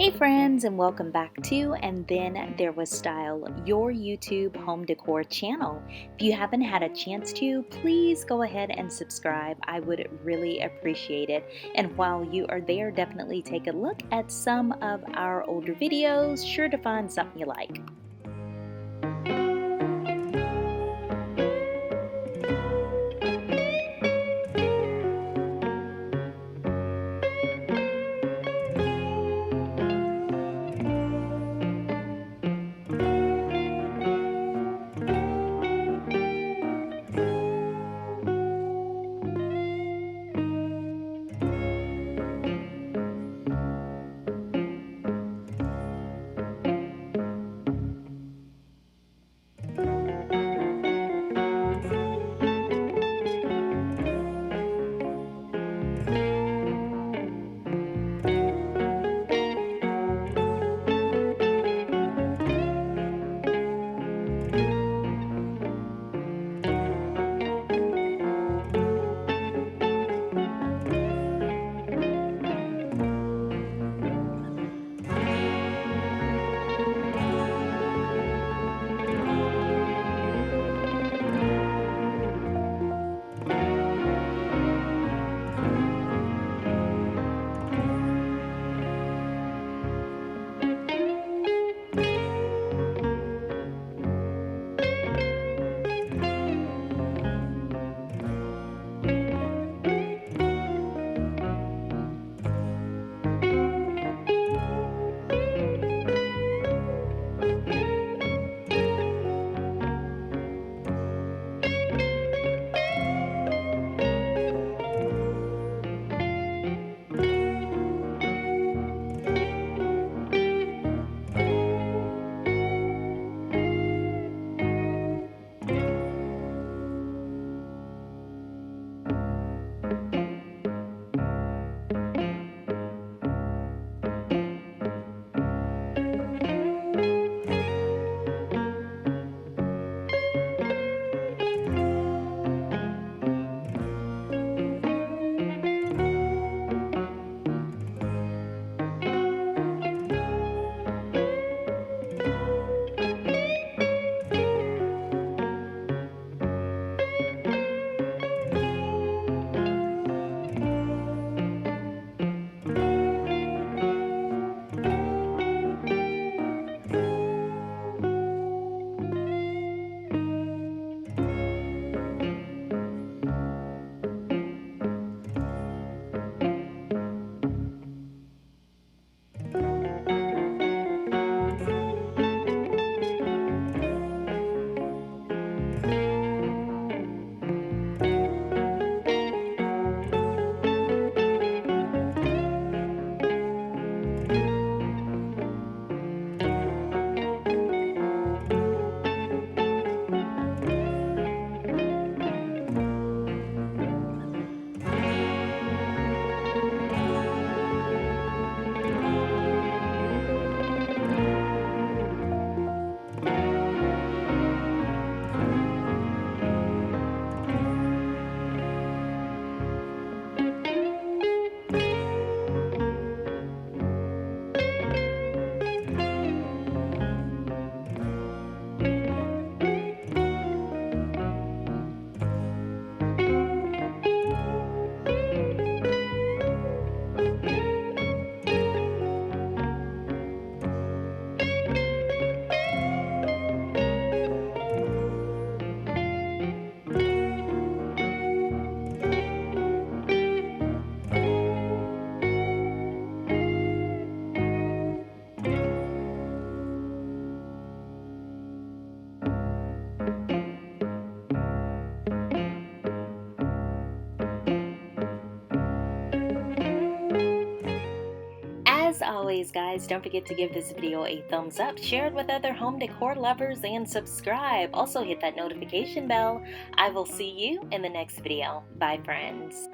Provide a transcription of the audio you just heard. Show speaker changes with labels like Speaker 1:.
Speaker 1: Hey friends, and welcome back to And Then There Was Style, your YouTube home decor channel. If you haven't had a chance to, please go ahead and subscribe. I would really appreciate it. And while you are there, definitely take a look at some of our older videos, sure to find something you like. As always, guys, don't forget to give this video a thumbs up, share it with other home decor lovers, and subscribe. Also, hit that notification bell. I will see you in the next video. Bye, friends.